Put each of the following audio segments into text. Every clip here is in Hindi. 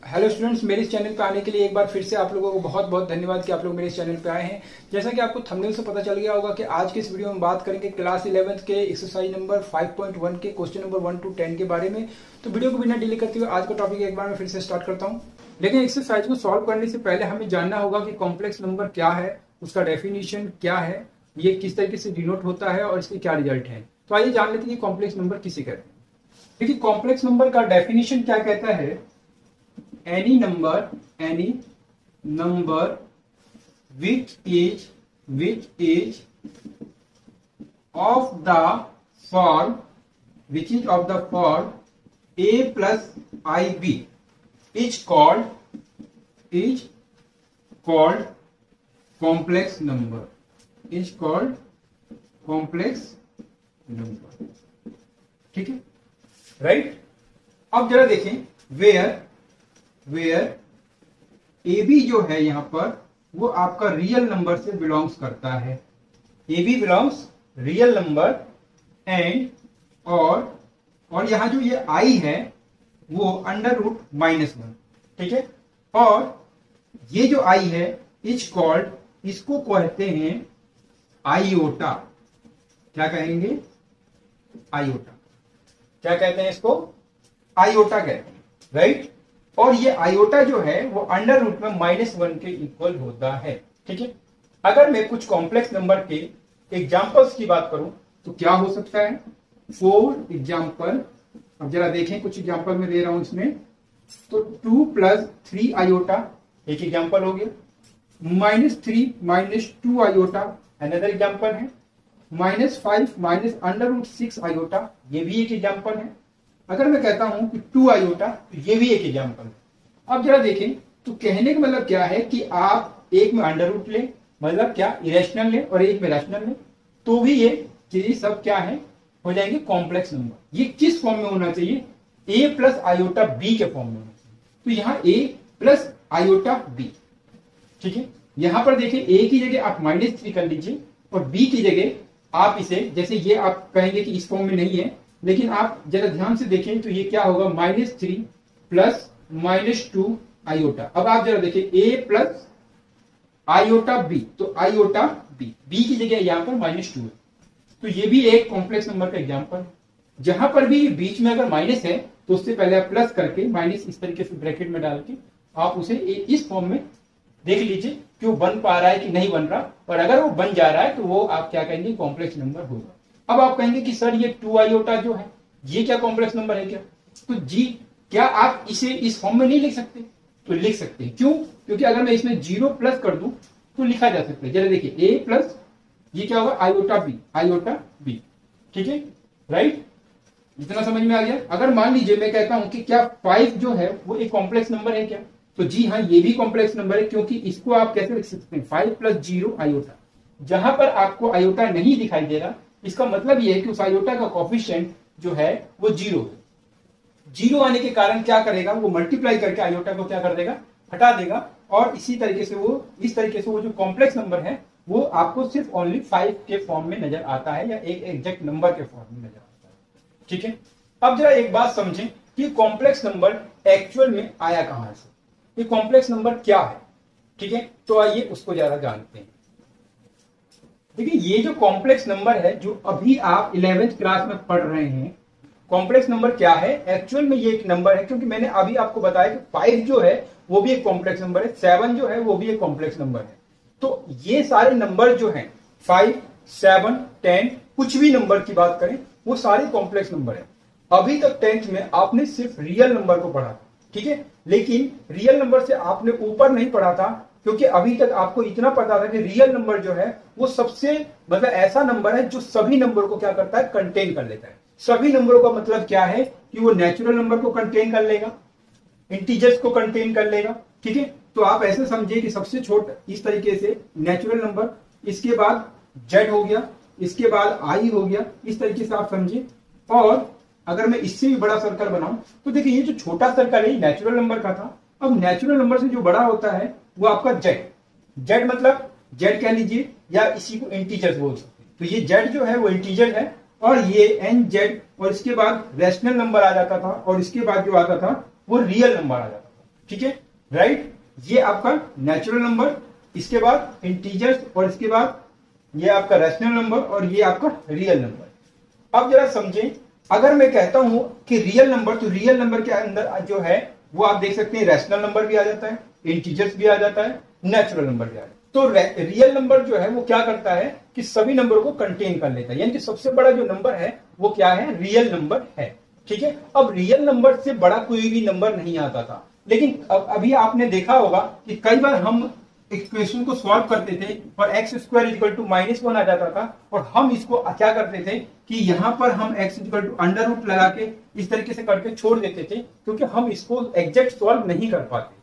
हेलो स्टूडेंट्स, मेरे इस चैनल पे आने के लिए एक बार फिर से आप लोगों को बहुत बहुत धन्यवाद कि आप लोग मेरे इस चैनल पे आए हैं। जैसा कि आपको थंबनेल से पता चल गया होगा कि आज के इस वीडियो में बात करेंगे क्लास 11th के एक्सरसाइज नंबर 5.1 के क्वेश्चन नंबर 1 to 10 के बारे में। तो वीडियो को बिना डिले करते हुए आज का टॉपिक एक बार मैं फिर से स्टार्ट करता हूँ। लेकिन एक्सरसाइज को सॉल्व करने से पहले हमें जानना होगा कि कॉम्प्लेक्स नंबर क्या है, उसका डेफिनेशन क्या है, ये किस तरीके से डिनोट होता है और इसके क्या रिजल्ट है। तो आइए जान लेते हैं कि कॉम्प्लेक्स नंबर किसे कहते हैं। देखिए, कॉम्प्लेक्स नंबर का डेफिनेशन क्या कहता है। any number which is of the form a plus ib is called complex number, ठीक है, राइट। अब जरा देखें वेयर ए बी जो है यहां पर वो आपका रियल नंबर से बिलोंग्स करता है। A B belongs real number and और यहां जो ये आई है वो √-1, ठीक है। और ये जो आई है इज कॉल्ड, इसको कहते हैं आयोटा। क्या कहेंगे? आयोटा। क्या कहते हैं इसको? आयोटा कहते हैं, राइट। और ये आयोटा जो है वो √-1 के इक्वल होता है, ठीक है। अगर मैं कुछ कॉम्प्लेक्स नंबर के एग्जांपल्स की बात करूं तो क्या हो सकता है? 4 एग्जांपल। अब जरा देखें, कुछ एग्जांपल मैं दे रहा हूं इसमें। तो 2 + 3 आयोटा एक एग्जांपल हो गया। -3 - 2 आयोटा अनदर एग्जांपल है। -5 - √6 आयोटा ये भी एक एग्जांपल है। अगर मैं कहता हूं कि 2 आयोटा तो ये भी एक एग्जांपल है। अब जरा देखें, तो कहने का मतलब क्या है कि आप एक में √ लें, मतलब क्या इरेशनल लें, और एक में रैशनल लें, तो भी ये चीजें सब क्या है, हो जाएंगे कॉम्प्लेक्स नंबर। ये किस फॉर्म में होना चाहिए? a + आयोटा b के फॉर्म में होना चाहिए। तो यहां a + आयोटा b, ठीक है। यहां पर देखिए a की जगह आप -3 कर लीजिए और b की जगह आप इसे, जैसे ये आप कहेंगे कि इस फॉर्म में नहीं है, लेकिन आप जरा ध्यान से देखें तो ये क्या होगा? -3 + -2 आयोटा। अब आप जरा देखिए a + आयोटा b, तो आयोटा b की जगह यहां पर -2 है, तो ये भी एक कॉम्प्लेक्स नंबर का एग्जांपल है। जहां पर भी बीच में अगर माइनस है तो उससे पहले आप प्लस करके माइनस इस तरीके से ब्रैकेट में डाल के आप उसे इस फॉर्म में देख लीजिए कि वो बन पा रहा है कि नहीं बन रहा। और अगर वो बन जा रहा है तो वो आप क्या कहेंगे? कॉम्प्लेक्स नंबर होगा। अब आप कहेंगे कि सर ये 2 आयोटा जो है ये क्या कॉम्प्लेक्स नंबर है क्या? तो जी, क्या आप इसे इस फॉर्म में नहीं लिख सकते? तो लिख सकते हैं। क्यों? क्योंकि अगर मैं इसमें 0 प्लस कर दूं तो लिखा जा सकता है। जरा देखिए a + ये क्या होगा? आयोटा b, ठीक है, राइट। इतना समझ में आ गया? अगर मान लीजिए मैं कहता हूं कि क्या 5 जो है वो एक कॉम्प्लेक्स नंबर है क्या? तो जी हाँ, ये भी कॉम्प्लेक्स नंबर है, क्योंकि इसको आप कैसे लिख सकते हैं? 5 + 0 आयोटा। जहां पर आपको आयोटा नहीं दिखाई दे रहा, इसका मतलब यह है कि उस आयोटा का कोएफिशिएंट जो है वो 0 है। 0 आने के कारण क्या करेगा? वो मल्टीप्लाई करके आयोटा को क्या कर देगा? हटा देगा। और इसी तरीके से इस तरीके से वो जो कॉम्प्लेक्स नंबर है वो आपको सिर्फ ओनली 5 के फॉर्म में नजर आता है, या एक एग्जैक्ट नंबर के फॉर्म में नजर आता है, ठीक है। अब जरा एक बात समझें कि कॉम्प्लेक्स नंबर एक्चुअल में आया कहां से, ये कॉम्प्लेक्स नंबर क्या है, ठीक है। तो आइए उसको जरा जानते हैं। देखिए, ये जो कॉम्प्लेक्स नंबर है जो अभी आप 11th क्लास में पढ़ रहे हैं, कॉम्प्लेक्स नंबर क्या है? एक्चुअल में ये एक नंबर है, क्योंकि मैंने अभी आपको बताया कि 5 जो है वो भी एक कॉम्प्लेक्स नंबर है, 7 जो है वो भी एक कॉम्प्लेक्स नंबर है। तो ये सारे नंबर जो हैं 5, 7, 10, कुछ भी नंबर की बात करें वो सारे कॉम्प्लेक्स नंबर है। अभी तक 10th में आपने सिर्फ रियल नंबर को पढ़ा, ठीक है, लेकिन रियल नंबर से आपने ऊपर नहीं पढ़ा था, क्योंकि अभी तक आपको इतना पता था कि रियल नंबर जो है वो सबसे, मतलब ऐसा नंबर है जो सभी नंबर को क्या करता है? कंटेन कर लेता है। सभी नंबरों का मतलब क्या है कि वो नेचुरल नंबर को कंटेन कर लेगा, इंटीजर्स को कंटेन कर लेगा, ठीक है। तो आप ऐसे समझिए कि सबसे छोटा इस तरीके से नेचुरल नंबर, इसके बाद z हो गया, इसके बाद i हो गया, इस तरीके से आप समझिए। और अगर मैं इससे भी बड़ा सर्कल बनाऊं तो देखिए ये जो छोटा सर्कल है नेचुरल नंबर का था। अब नेचुरल नंबर से जो बड़ा होता है वो आपका z मतलब z कह लीजिए, या इसी को इंटीजर्स बोल सकते हैं। तो ये z जो है वो इंटीजर है, और ये nz, और इसके बाद रैशनल नंबर आ जाता था, और इसके बाद जो आता था वो रियल नंबर आ जाता था। ठीक है, राइट। ये आपका नेचुरल नंबर, इसके बाद इंटीजर्स, और इसके बाद ये आपका रैशनल नंबर, और ये आपका रियल नंबर। अब जरा समझें, अगर मैं कहता हूं कि रियल नंबर, तो रियल नंबर के अंदर जो है वो आप देख सकते हैं रैशनल नंबर भी आ जाता है, इंटीजर्स भी आ जाता है, नेचुरल नंबर भी आ जाता है। तो रियल नंबर जो है वो क्या करता है कि सभी नंबरों को कंटेन कर लेता है, यानी कि सबसे बड़ा जो नंबर है वो क्या है, रियल नंबर है। ठीक है, अब रियल नंबर से बड़ा कोई भी नंबर नहीं आता था, लेकिन अभी आपने देखा होगा कि कई बार हम इक्वेशन को सॉल्व करते थे और एक्स स्क्वायर इक्वल टू -1 आ जाता था, और हम इसको क्या करते थे कि यहां पर हम X equal to under root लगा के इस तरीके से करके छोड़ देते थे, क्योंकि हम इसको एग्जैक्ट सॉल्व नहीं कर पाते।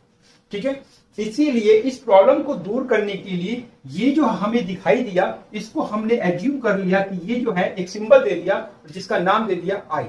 ठीक है, इसीलिए इस प्रॉब्लम को दूर करने के लिए ये जो हमें दिखाई दिया, इसको हमने एज्यूम कर लिया कि ये जो है एक सिंबल दे दिया जिसका नाम दे दिया आई।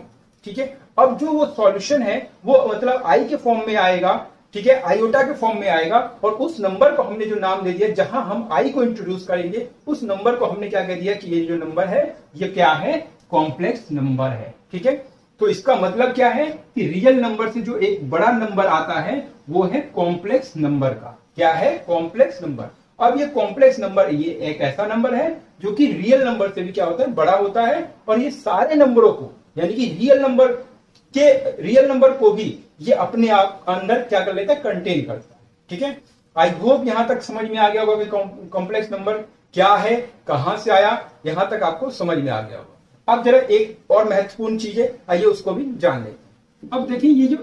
ठीक है, अब जो वो सॉल्यूशन है वो मतलब आई के फॉर्म में आएगा, ठीक है, आयोटा के फॉर्म में आएगा, और उस नंबर को हमने जो नाम दे दिया, जहां हम आई को इंट्रोड्यूस करेंगे, उस नंबर को हमने क्या कह दिया कि ये जो नंबर है ये क्या है, कॉम्प्लेक्स नंबर है। ठीक है, तो इसका मतलब क्या है कि रियल नंबर से जो एक बड़ा नंबर आता है वो है कॉम्प्लेक्स नंबर का, क्या है, कॉम्प्लेक्स नंबर। अब ये कॉम्प्लेक्स नंबर ये एक ऐसा नंबर है जो कि रियल नंबर से भी क्या होता है, बड़ा होता है, और ये सारे नंबरों को, यानी कि रियल नंबर को भी ये अपने आप अंदर क्या कर लेता है, कंटेन करता है। ठीक है, आई होप यहां तक समझ में आ गया होगा कि कॉम्प्लेक्स नंबर क्या है, कहां से आया, यहां तक आपको समझ में आ गया होगा। अब जरा एक और महत्वपूर्ण चीज है, आइए उसको भी जान लेते। अब देखिए, ये जो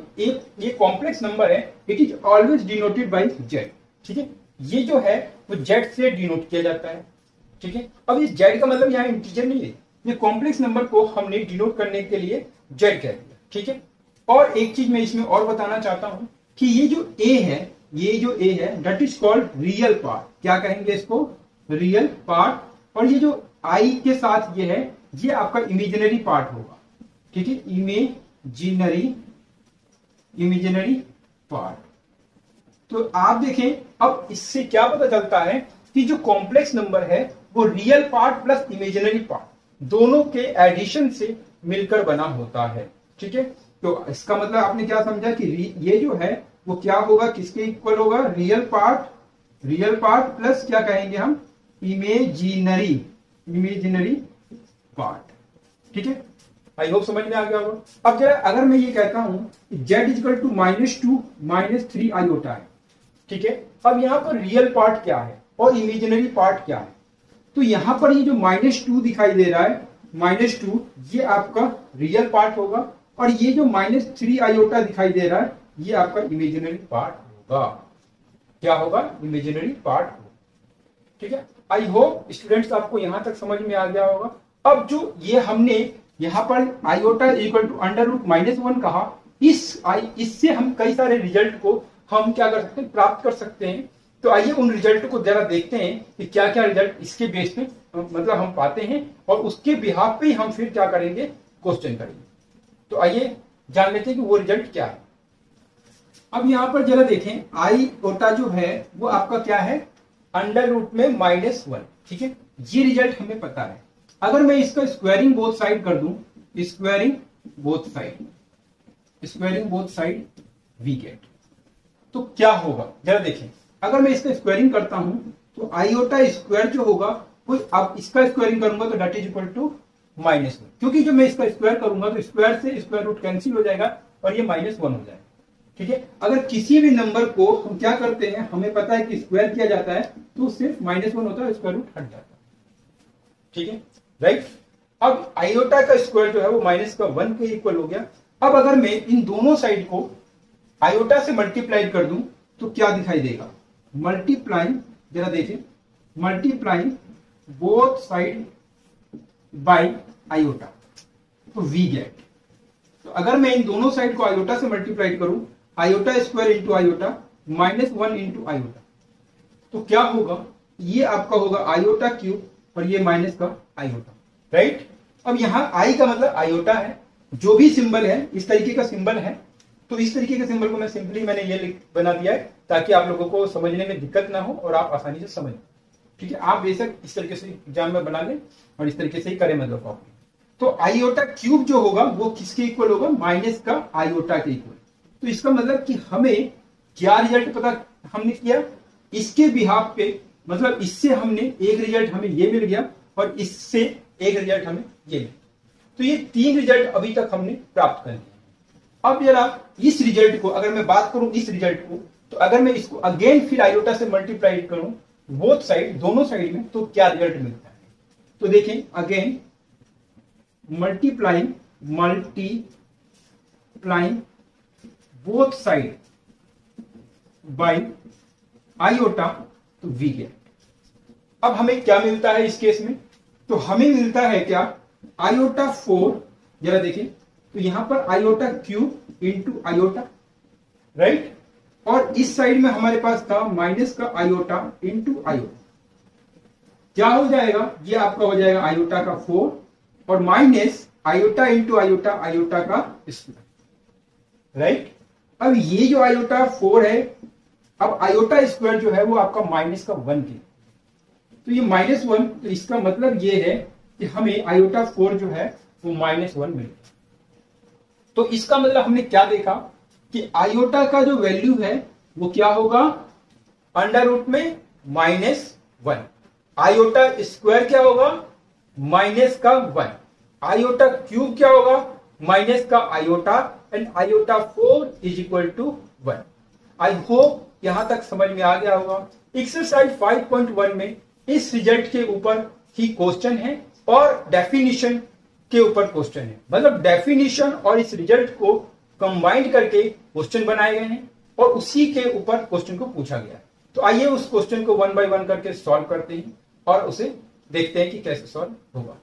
ये कॉम्प्लेक्स नंबर है, it is always denoted by Z. ठीक है, ये जो है वो जेड से डिनोट किया जाता है। ठीक है, अब इस जेड का मतलब यहाँ इंटीजर नहीं है, ये कॉम्प्लेक्स नंबर को हमने डिनोट करने के लिए जेड कह दिया। ठीक है, और एक चीज मैं इसमें और बताना चाहता हूं कि ये जो ए है, that is called real part. क्या कहेंगे इसको, रियल पार्ट। और ये जो आई के साथ ये है, ये आपका इमेजिनरी पार्ट होगा। ठीक है, इमेजिनरी पार्ट। तो आप देखें, अब इससे क्या पता चलता है कि जो कॉम्प्लेक्स नंबर है वो real part plus imaginary part दोनों के एडिशन से मिलकर बना होता है। ठीक है, तो इसका मतलब आपने क्या समझा कि ये जो है वो क्या होगा, किसके इक्वल होगा, रियल पार्ट प्लस क्या कहेंगे हम, इमेजिनरी पार्ट। ठीक है, आई होप समझ में आ गया होगा। अब जरा अगर मैं ये कहता हूं कि z इक्वल टू -2 -3 आयोटा है। ठीक है, अब यहां पर रियल पार्ट क्या है और इमेजिनरी पार्ट क्या है, तो यहां पर ये जो -2 दिखाई दे रहा है, -2 ये आपका रियल पार्ट होगा, और ये जो -3 आयोटा दिखाई दे रहा है ये आपका इमेजिनरी पार्ट होगा। क्या होगा, इमेजिनरी पार्ट होगा। ठीक है, आई होप स्टूडेंट्स आपको यहां तक समझ में आ गया होगा। अब जो ये हमने यहां पर iota equal to under root -1 कहा, इससे हम कई सारे रिजल्ट को हम क्या कर सकते हैं, प्राप्त कर सकते हैं। तो आइए उन रिजल्ट को जरा देखते हैं कि क्या क्या रिजल्ट इसके बेस पे मतलब हम पाते हैं, और उसके बिहाफ पे ही हम फिर क्या करेंगे, क्वेश्चन करेंगे। तो आइए जान लेते हैं कि वो रिजल्ट क्या है। अब यहां पर जरा देखें, आई ओटा जो है वो आपका क्या है, अंडर रूट में -1। ठीक है, ये रिजल्ट हमें पता है। अगर मैं इसका स्क्वायरिंग बोथ साइड कर दूं, squaring both side we get, तो क्या होगा जरा देखें। अगर मैं इसका स्क्वायरिंग करता हूं तो आयोटा स्क्वायर जो होगा वो, अब इसका स्क्वायरिंग करूंगा तो दैट इज इक्वल टू -1, क्योंकि जब मैं इसका स्क्वायर करूंगा तो स्क्वायर से स्क्वायर रूट कैंसिल हो जाएगा और ये -1 हो जाएगा। ठीक है, अगर किसी भी नंबर को हम क्या करते हैं, हमें पता है कि स्क्वायर किया जाता है तो सिर्फ -1 होता है, स्क्वायर रूट हट जाता है। ठीक है, राइट। अब आयोटा का स्क्वायर जो है वो -1 के इक्वल हो गया। अब अगर मैं इन दोनों साइड को आयोटा से मल्टीप्लाई कर दूं तो क्या दिखाई देगा, मल्टीप्लाइंग, जरा देखें, multiplying both side by iota, तो वी गेट। तो अगर मैं इन दोनों साइड को आयोटा से मल्टीप्लाई करूं, iota square into iota -1 into iota, तो क्या होगा, ये आपका होगा आयोटा क्यूब और ये माइनस का आयोटा। राइट, अब यहां आई का मतलब आयोटा है, जो भी सिंबल है इस तरीके का सिंबल है, तो इस तरीके के सिंबल को मैंने ये बना दिया है ताकि आप लोगों को समझने में दिक्कत ना हो और आप आसानी से समझ। ठीक है, आप बेशक इस तरीके से एग्जाम में बना लें और इस तरीके से ही करें मतलब कॉपी। तो आयोटा क्यूब जो होगा वो किसके इक्वल होगा, माइनस का आयोटा के इक्वल। तो इसका मतलब कि हमें क्या रिजल्ट पता हमने किया, इसके बिहाफ पे, मतलब इससे हमने एक रिजल्ट हमें ये मिल गया और इससे एक रिजल्ट हमें ये मिल गया। तो ये 3 रिजल्ट अभी तक हमने प्राप्त कर लिए। अब जरा इस रिजल्ट को अगर मैं बात करूं, इस रिजल्ट को, तो अगर मैं इसको अगेन फिर आयोटा से मल्टीप्लाई करूं बोथ साइड, दोनों साइड में, तो क्या रिजल्ट मिलता है। तो देखें, again multiplying both side by iota, तो वी गेट। अब हमें क्या मिलता है इस केस में, तो हमें मिलता है क्या, आयोटा 4, जरा देखिए, तो यहां पर iota cube into iota, right, और इस साइड में हमारे पास था माइनस का आयोटा इंटू आयोटा। क्या हो जाएगा, ये आपका हो जाएगा आयोटा का 4 और minus iota into iota, iota का स्क्वायर, राइट। अब ये जो आयोटा 4 है, अब आयोटा स्क्वायर जो है वो आपका माइनस का 1 के, तो ये -1, तो इसका मतलब ये है कि हमें आयोटा 4 जो है वो -1 मिलेगा। तो इसका मतलब हमने क्या देखा कि आयोटा का जो वैल्यू है वो क्या होगा, अंडर रूट में -1, आयोटा स्क्वायर क्या होगा, माइनस का 1, आयोटा क्यूब क्या होगा, माइनस का iota, and iota 4 is equal to 1। I hope यहां तक समझ में आ गया होगा। एक्सरसाइज 5.1 में इस रिजल्ट के ऊपर ही क्वेश्चन है और डेफिनेशन के ऊपर क्वेश्चन है, मतलब डेफिनेशन और इस रिजल्ट को कंबाइंड करके क्वेश्चन बनाए गए हैं और उसी के ऊपर क्वेश्चन को पूछा गया है। तो आइए उस क्वेश्चन को 1 बाय 1 करके सॉल्व करते हैं और उसे देखते हैं कि कैसे सॉल्व होगा।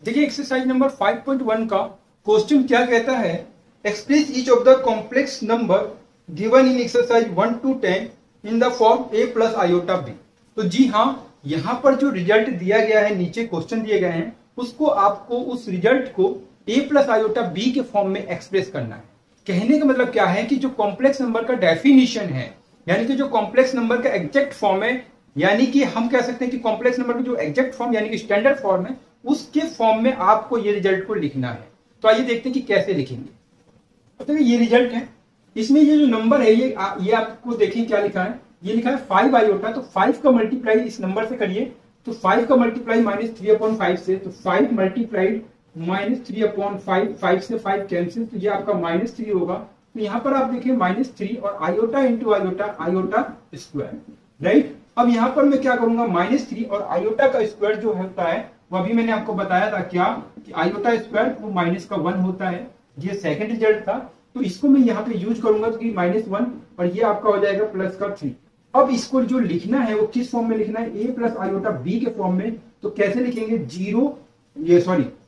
देखिए, एक्सरसाइज नंबर 5.1 का क्वेश्चन क्या कहता है, express each of the complex number given in exercise 1 to 10 in the form a plus iota b। तो जी हाँ, यहां पर जो रिजल्ट दिया गया है, नीचे क्वेश्चन दिए गए हैं, उसको आपको उस रिजल्ट को a प्लस आयोटा b के फॉर्म में एक्सप्रेस करना है। कहने का मतलब क्या है कि जो कॉम्प्लेक्स नंबर का डेफिनेशन है, यानी कि जो कॉम्प्लेक्स नंबर का एग्जैक्ट फॉर्म है, यानी कि हम कह सकते हैं कि कॉम्प्लेक्स नंबर का जो एग्जैक्ट फॉर्म यानी कि स्टैंडर्ड फॉर्म है, उसके फॉर्म में आपको ये रिजल्ट को लिखना है। तो आइए देखते हैं कि कैसे लिखेंगे। तो ये रिजल्ट है, इसमें ये जो नंबर है ये आपको देखिए क्या लिखा है, ये लिखा है 5 आयोटा, तो 5 का मल्टीप्लाई इस नंबर से करिए, तो 5 का मल्टीप्लाई -3/5 से, तो 5 मल्टीप्लाइड -3/5, 5 से 5 कैंसिल, तो ये आपका -3 होगा। तो यहाँ पर आप देखिए -3 और iota into iota, iota square, right. अब यहाँ पर मैं क्या करूंगा, -3 और आयोटा का स्क्वायर जो होता है वो अभी मैंने आपको बताया था क्या, कि आयोटा स्क्वायर वो -1 होता है, ये सेकंड रिजल्ट था। तो इसको मैं यहाँ पे यूज करूंगा, तो -1 और ये आपका हो जाएगा +3। अब इसको जो लिखना है वो किस फॉर्म में लिखना है, a प्लस आयोटा b के फॉर्म में। तो कैसे लिखेंगे,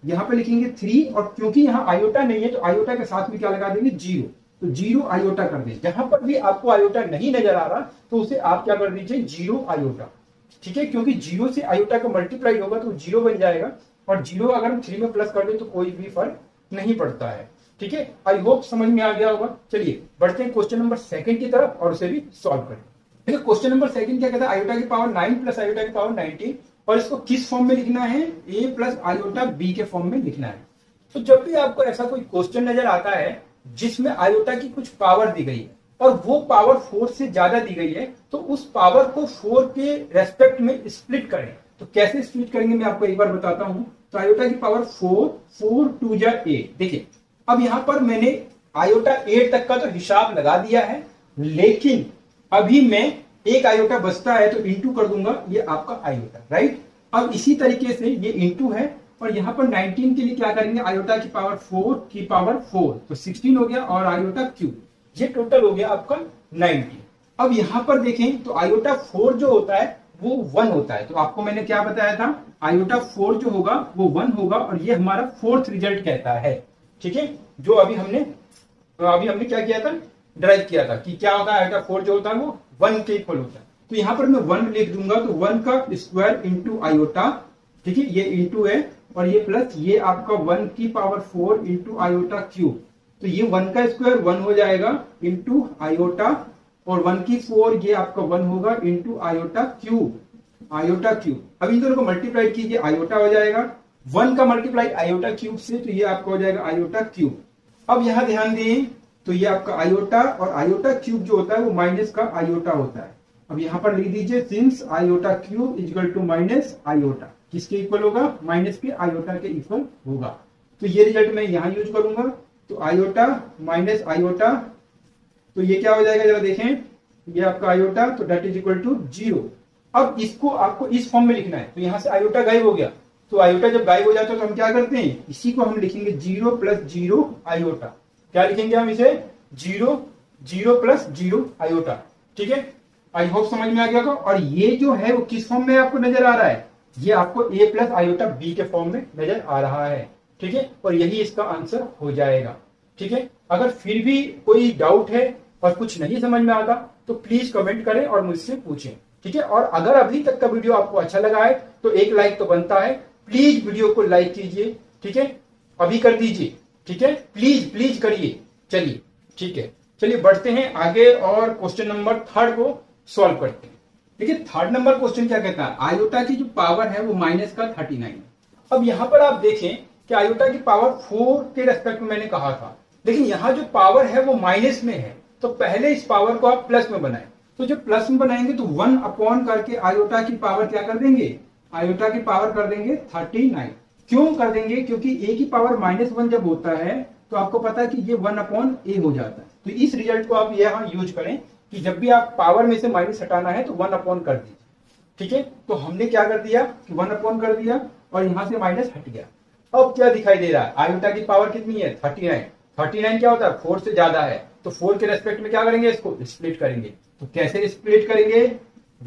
यहाँ पे लिखेंगे 3, और क्योंकि यहाँ आयोटा नहीं है तो आयोटा के साथ में क्या लगा देंगे, 0, तो 0 आयोटा कर दें। जहां पर भी आपको आयोटा नहीं नजर आ रहा तो उसे आप क्या कर दीजिए, 0 आयोटा, ठीक है, क्योंकि 0 से आयोटा का मल्टीप्लाई होगा तो 0 बन जाएगा, और 0 अगर हम 3 में प्लस कर दें तो कोई भी फर्क नहीं पड़ता है, ठीक है। आई होप समझ में आ गया होगा। चलिए बढ़ते हैं क्वेश्चन नंबर 2 की तरफ और उसे भी सॉल्व करें। देखिए, क्वेश्चन नंबर 2 क्या कहता है, आयोटा की पावर 9 प्लस आयोटा की पावर 19, और इसको किस फॉर्म में लिखना है, a प्लस आयोटा b के फॉर्म में लिखना है। तो जब भी आपको ऐसा कोई क्वेश्चन नजर आता है जिसमें आयोटा की कुछ पावर दी गई है और वो पावर 4 से ज्यादा दी गई है, तो उस पावर को 4 के रेस्पेक्ट में स्प्लिट करें। तो कैसे स्प्लिट करेंगे मैं आपको एक बार बताता हूं। तो आयोटा की पावर 4 2 जा 8। देखिए, अब यहां पर मैंने आयोटा 8 तक का तो हिसाब लगा दिया है, लेकिन अभी मैं एक आयोटा बचता है तो इंटू कर दूंगा, ये आपका आयोटा, राइट। अब इसी तरीके से ये इंटू है, और यहां पर 19 के लिए क्या करेंगे, आयोटा की पावर 4 की पावर 4, तो 16 हो गया, और आयोटा क्यूब, ये टोटल हो गया आपका 19। अब यहां पर देखें तो आयोटा 4 जो होता है वो 1 होता है। तो आपको मैंने क्या बताया था, आयोटा 4 जो होगा वो 1 होगा, और ये हमारा 4th रिजल्ट कहता है, ठीक है, जो अभी हमने क्या किया था, ड्राइव किया था कि क्या होता है, आयोटा 4 जो होता है वो 1 के इक्वल होता है। तो यहां पर मैं 1 लिख दूंगा, तो 1 का स्क्वायर इंटू आयोटा, ठीक है, ये इंटू है, और ये प्लस, ये आपका 1 की पावर 4 इंटू आयोटा क्यूब, तो ये 1 का स्क्वायर 1 हो जाएगा इंटू आयोटा, और 1 की 4 ये आपका 1 होगा into iota cube, iota cube. अब इन दोनों को मल्टीप्लाई कीजिए, आयोटा हो जाएगा, 1 का मल्टीप्लाई आयोटा क्यूब से, तो ये आपका हो जाएगा आयोटा क्यूब। अब यहां ध्यान दें तो ये आपका आयोटा, और आयोटा क्यूब जो होता है वो माइनस का आयोटा होता है। अब यहाँ पर लिख दीजिए since iota cube equal to minus iota, किसके इक्वल होगा? माइनस के आयोटा के इक्वल होगा। तो ये रिजल्ट मैं यहाँ यूज करूंगा, तो आयोटा माइनस आयोटा, तो ये क्या हो जाएगा जरा देखें, ये आपका आयोटा, तो डेट इज इक्वल टू 0। अब इसको आपको इस फॉर्म में लिखना है, तो यहाँ से आयोटा गायब हो गया, तो आयोटा जब गायब हो जाता है तो हम क्या करते हैं, इसी को हम लिखेंगे 0 प्लस 0 आयोटा। क्या लिखेंगे हम इसे? 0 0 प्लस 0 आयोटा। ठीक है, आई होप समझ में आ गया होगा। और ये जो है वो किस फॉर्म में आपको नजर आ रहा है? ये आपको a प्लस आयोटा b के फॉर्म में नजर आ रहा है। ठीक है, और यही इसका आंसर हो जाएगा। ठीक है, अगर फिर भी कोई डाउट है और कुछ नहीं समझ में आता तो प्लीज कमेंट करें और मुझसे पूछें। ठीक है, और अगर अभी तक का वीडियो आपको अच्छा लगा है तो एक लाइक तो बनता है, प्लीज वीडियो को लाइक कीजिए। ठीक है, अभी कर दीजिए। ठीक है, प्लीज प्लीज करिए। चलिए ठीक है, चलिए बढ़ते हैं आगे और क्वेश्चन नंबर 3 को सॉल्व करते हैं। देखिए थर्ड नंबर क्वेश्चन क्या कहता है, आयोटा की जो पावर है वो माइनस का 39। अब यहां पर आप देखें कि आयोटा की पावर 4 के रेस्पेक्ट में मैंने कहा था, लेकिन यहां जो पावर है वो माइनस में है, तो पहले इस पावर को आप प्लस में बनाएं। तो जब प्लस में बनाएंगे तो 1 अपॉन करके आयोटा की पावर क्या कर देंगे, आयोटा की पावर कर देंगे 39। क्यों कर देंगे? क्योंकि a की पावर -1 जब होता है तो आपको पता है कि ये 1 अपॉन a हो जाता है। तो इस रिजल्ट को आप यहाँ यूज करें कि जब भी आप पावर में से माइनस हटाना है तो 1 अपॉन कर दीजिए। ठीक है, तो हमने क्या कर दिया कि 1 अपॉन कर दिया और यहां से माइनस हट गया। अब क्या दिखाई दे रहा है, आयोटा की पावर कितनी है? 39। 39 क्या होता है? 4 से ज्यादा है, तो 4 के रेस्पेक्ट में क्या करेंगे, इसको स्प्लिट करेंगे। तो कैसे स्प्लिट करेंगे?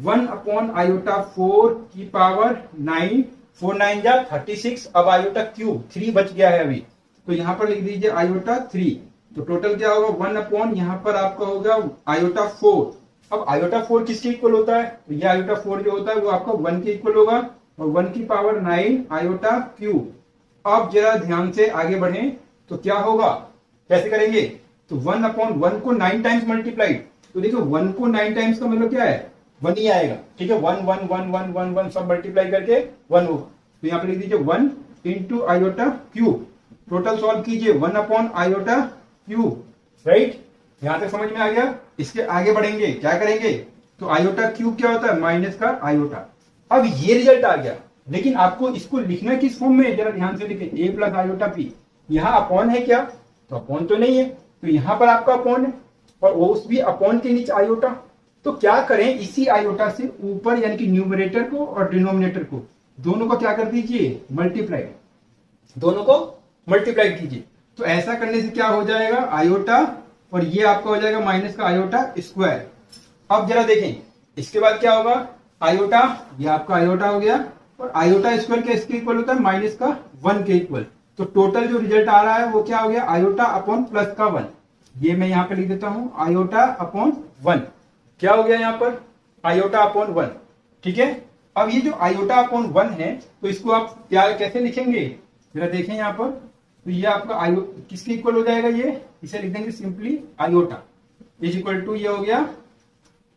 1 अपॉन आयोटा 4 की पावर 9, 4 9 जा 36। अब आयोटा क्यूब 3 बच गया है अभी, तो यहां पर लिख दीजिए आयोटा 3। तो टोटल क्या होगा? 1 अपॉन यहाँ पर आपका होगा आयोटा 4। अब आयोटा 4 किसके इक्वल होता है? तो ये आयोटा 4 जो होता है वो आपका 1 के इक्वल होगा, और 1 की पावर 9 आयोटा क्यूब। अब जरा ध्यान से आगे बढ़े तो क्या होगा, कैसे करेंगे? तो 1 अपॉन 1 को 9 टाइम्स मल्टीप्लाइड, तो देखो 1 को 9 टाइम्स का मतलब क्या है? 1 ही आएगा। ठीक है, 1 1 1 1 1 1 सब मल्टीप्लाई करके 1 होगा। तो यहाँ पे लिख दीजिए 1 into iota cube. Total solve कीजिए 1 अपॉन आयोटा क्यूब। राइट, यहां तक समझ में आ गया। इसके आगे बढ़ेंगे, क्या करेंगे? तो आयोटा क्यूब क्या होता है? माइनस का आयोटा। अब ये रिजल्ट आ गया, लेकिन आपको इसको लिखना किस फॉर्म में? जरा ध्यान से लिखे, a प्लस आयोटा p। यहाँ अपॉन है क्या? तो अपॉन तो नहीं है, तो यहां पर आपका अपॉन है, और उस भी अपॉन के नीचे आयोटा। तो क्या करें, इसी आयोटा से ऊपर यानी कि न्यूमरेटर को और डिनोमिनेटर को दोनों को क्या कर दीजिए? मल्टीप्लाई, दोनों को मल्टीप्लाई कीजिए। तो ऐसा करने से क्या हो जाएगा? आयोटा, और ये आपका हो जाएगा माइनस का आयोटा स्क्वायर। अब जरा देखें इसके बाद क्या होगा, आयोटा, ये आपका आयोटा हो गया, और आयोटा स्क्वायर के इसके इक्वल होता है माइनस का 1 के इक्वल। तो टोटल जो रिजल्ट आ रहा है वो क्या हो गया? आयोटा अपॉन प्लस का 1। ये मैं यहाँ पे लिख देता हूं, आयोटा अपॉन 1। क्या हो गया यहाँ पर? Iota upon 1। ठीक है, अब ये जो आयोटा अपॉन 1 है तो इसको आप क्या कैसे लिखेंगे, जरा देखें यहाँ पर। तो ये आपका आयो किसके इक्वल हो जाएगा? ये इसे लिख देंगे simply iota is equal to, ये हो गया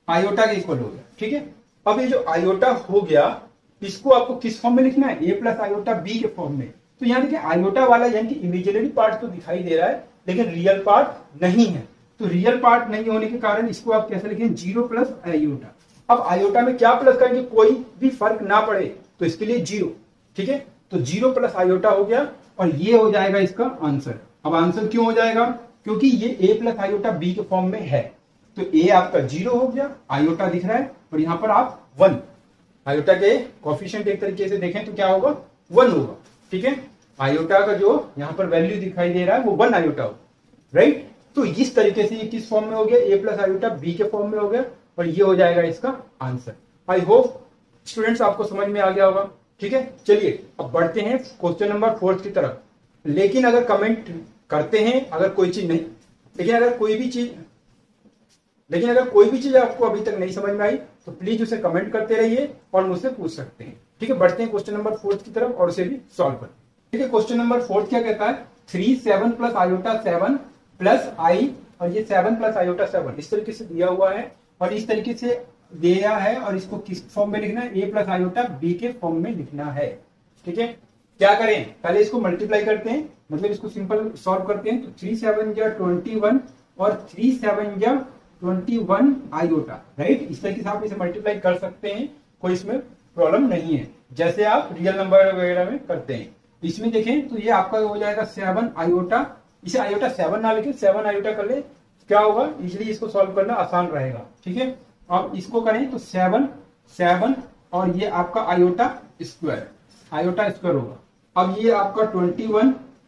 आयोटा के इक्वल हो गया। ठीक है, अब ये जो आयोटा हो गया इसको आपको किस फॉर्म में लिखना है? a प्लस आयोटा b के फॉर्म में। तो यहाँ देखिए आयोटा वाला यानी कि इमेजिनरी पार्ट तो दिखाई दे रहा है, लेकिन रियल पार्ट नहीं है। तो रियल पार्ट नहीं होने के कारण इसको आप कैसे लिखें? 0 प्लस आयोटा। अब आयोटा में क्या प्लस करेंगे? कोई भी फर्क ना पड़े तो इसके लिए 0। ठीक है, तो 0 प्लस आयोटा हो गया, और ये हो जाएगा इसका आंसर। अब आंसर क्यों हो जाएगा? क्योंकि ये a प्लस आयोटा b के फॉर्म में है। तो a आपका 0 हो गया, आयोटा दिख रहा है, और यहां पर आप 1, आयोटा के कोफिशिएंट एक तरीके से देखें तो क्या होगा? 1 होगा। ठीक है, आयोटा का जो यहाँ पर वैल्यू दिखाई दे रहा है वो 1 आयोटा होगा। राइट, तो इस तरीके से ये किस फॉर्म में हो गया? a प्लस आयोटा b के फॉर्म में हो गया, और ये हो जाएगा इसका आंसर। आई होप स्टूडेंट्स आपको समझ में आ गया होगा। ठीक है, चलिए अब बढ़ते हैं क्वेश्चन नंबर 4 की तरफ। लेकिन अगर कमेंट करते हैं, अगर कोई चीज नहीं, लेकिन अगर कोई भी चीज आपको अभी तक नहीं समझ में आई तो प्लीज उसे कमेंट करते रहिए और मुझसे पूछ सकते हैं। ठीक है, बढ़ते हैं क्वेश्चन नंबर 4 की तरफ और उसे भी सॉल्व करें। ठीक है, क्वेश्चन नंबर 4 क्या कहता है? 3 7 प्लस आयोटा 7 प्लस आई, और ये 7 प्लस आयोटा 7 इस तरीके से दिया हुआ है, और इस तरीके से दिया है, और इसको किस फॉर्म में लिखना है? a प्लस आयोटा b के फॉर्म में लिखना है। ठीक है, क्या करें? पहले इसको मल्टीप्लाई करते हैं, मतलब इसको सिंपल सॉल्व करते हैं। तो 3 7 या 21 और 3 7 जा 21 आयोटा, राइट। इस तरीके से आप इसे मल्टीप्लाई कर सकते हैं, कोई इसमें प्रॉब्लम नहीं है, जैसे आप रियल नंबर वगैरह में करते हैं। इसमें देखें तो ये आपका हो जाएगा 7 आयोटा, इसे आयोटा 7 ना लिखे 7 आयोटा कर ले, क्या होगा इजिली इसको सॉल्व करना आसान रहेगा, ठीक है। अब इसको करें तो 7 7 और ये आपका आयोटा स्क्वायर होगा। अब ये आपका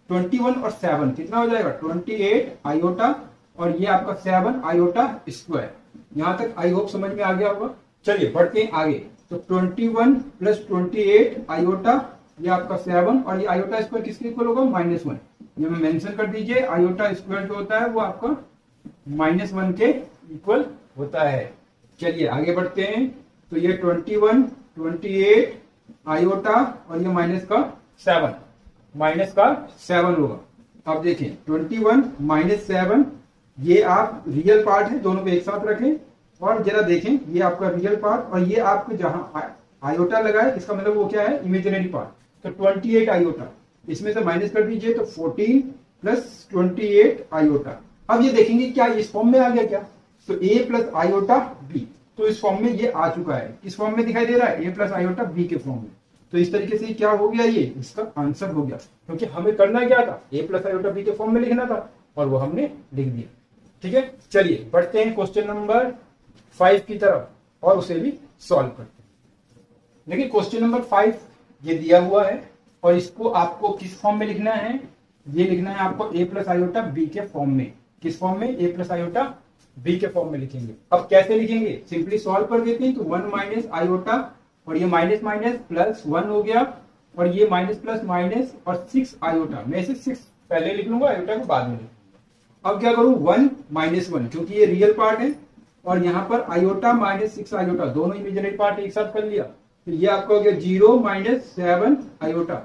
21 और 7 कितना हो जाएगा 28 आयोटा, और ये आपका 7 आयोटा स्क्वायर। यहां तक आई होप समझ में आ गया होगा। चलिए बढ़ते हैं आगे। तो 21 प्लस 28 आयोटा, ये आपका 7 और ये आयोटा स्क्वायर किसके इक्वल होगा -1। ये मैं मेंशन कर दीजिए, आयोटा स्क्वायर जो होता है वो आपका -1 के इक्वल होता है। चलिए आगे बढ़ते हैं। तो ये 21 28 आयोटा और ये माइनस का 7 होगा। अब देखें 21 -7, ये आप रियल पार्ट है, दोनों को एक साथ रखें और जरा देखें ये आपका रियल पार्ट और ये आपको जहां आयोटा लगा है इसका मतलब वो क्या है इमेजिनरी पार्ट। तो 28 आयोटा, इसमें से माइनस कर दीजिए तो 14 प्लस 28 आयोटा। अब ये देखेंगे क्या इस फॉर्म में आ गया क्या, तो a प्लस आयोटा b, तो इस फॉर्म में ये आ चुका है। किस फॉर्म में दिखाई दे रहा है, a प्लस आयोटा b के फॉर्म में। तो इस तरीके से क्या हो गया, ये इसका आंसर हो गया, क्योंकि हमें करना क्या था a प्लस आयोटा b के फॉर्म में लिखना था और वो हमने लिख दिया। ठीक है, चलिए बढ़ते हैं क्वेश्चन नंबर 5 की तरफ और उसे भी सॉल्व करते हैं। देखिए क्वेश्चन नंबर 5 ये दिया हुआ है और इसको आपको किस फॉर्म में लिखना है, ये लिखना है आपको a प्लस आयोटा b के फॉर्म में। किस फॉर्म में, a प्लस आयोटा b के फॉर्म में लिखेंगे। अब कैसे लिखेंगे, सिंपली सॉल्व कर देते हैं। तो 1 माइनस आयोटा और ये माइनस माइनस प्लस 1 हो गया और ये माइनस प्लस माइनस और 6 आयोटा, मैं इसे 6 पहले लिख लूंगा, आयोटा को बाद में लिखूंगा। अब क्या करूं, 1 माइनस 1 क्योंकि ये रियल पार्ट है और यहाँ पर आयोटा माइनस 6 आयोटा, दोनों इमेजिनरी पार्ट एक साथ कर लिया। तो ये आपका हो गया 0 माइनस 7 आयोटा,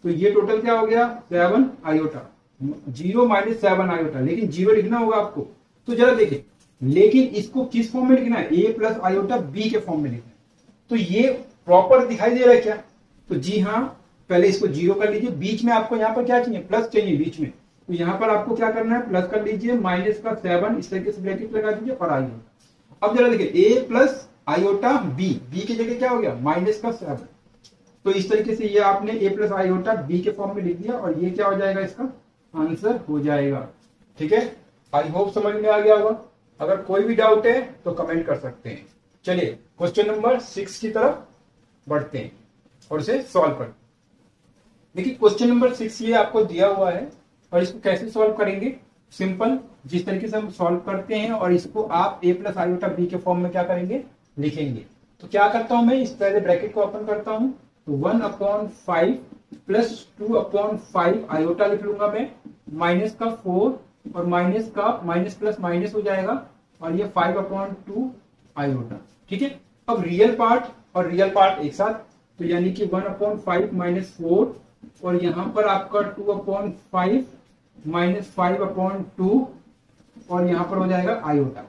तो ये टोटल क्या हो गया 7 आयोटा, 0 माइनस 7 आयोटा, लेकिन 0 लिखना होगा आपको। तो जरा देखें, लेकिन इसको किस फॉर्म में लिखना है, a प्लस आयोटा b के फॉर्म में लिखना है। तो ये प्रॉपर दिखाई दे रहा है क्या, तो जी हाँ, पहले इसको 0 कर लीजिए, बीच में आपको यहाँ पर क्या चाहिए, प्लस चाहिए बीच में। तो यहाँ पर आपको क्या करना है, प्लस कर लीजिए, माइनस का 7 इस तरीके से ब्रैकेट लगा दीजिए और आयोटा। अब जरा देखिए a plus iota b, b की जगह क्या हो गया माइनस का 7। तो इस तरीके से ये आपने a प्लस आयोटा b के फॉर्म में लिख दिया और ये क्या हो जाएगा, इसका आंसर हो जाएगा। ठीक है, आई होप समझ में आ गया होगा। अगर कोई भी डाउट है तो कमेंट कर सकते हैं। चलिए क्वेश्चन नंबर 6 की तरफ बढ़ते हैं और इसे सॉल्व करते हैं। देखिए क्वेश्चन नंबर 6 ये आपको दिया हुआ है और इसको कैसे सॉल्व करेंगे, सिंपल जिस तरीके से हम सॉल्व करते हैं और इसको आप a प्लस आयोटा b के फॉर्म में क्या करेंगे, लिखेंगे। तो क्या करता हूं मैं, इस पहले ब्रैकेट को ओपन करता हूं, तो 1/5 प्लस 2/5 आयोटा लिख लूंगा मैं, माइनस का 4 और माइनस का माइनस प्लस माइनस हो जाएगा और ये 5/2 आयोटा। ठीक है, अब रियल पार्ट और रियल पार्ट एक साथ, तो यानी कि 1/5 माइनस 4 और यहाँ पर आपका 2/5 माइनस 5/2 और यहाँ पर हो जाएगा आयोटा।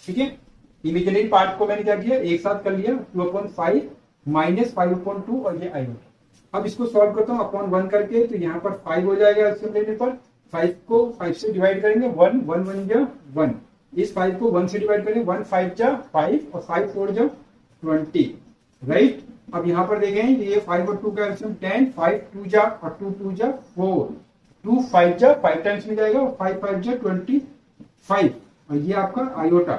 ठीक है, इमेजिनरी पार्ट को मैंने क्या किया, एक साथ कर लिया, 2/5 माइनस 5/2 और ये आयोटा। अब इसको सॉल्व करता हूँ अपॉन 1 करके, तो यहाँ पर 5 हो जाएगा, इसको लेने पर 5 को 5 से डिवाइड करेंगे, 1 1 1 जा 1, इस 5 को 1 से डिवाइड करेंगे, 1 5 जा 5 और 5 4 जा 20, राइट। अब यहाँ पर देखें ये 5 और 2 का एलसीएम 10, 5 2 जा और 2 2 जा 4, 2 5 जा 5 टाइम्स में जाएगा और 5 5 जा 25 और ये आपका आयोटा।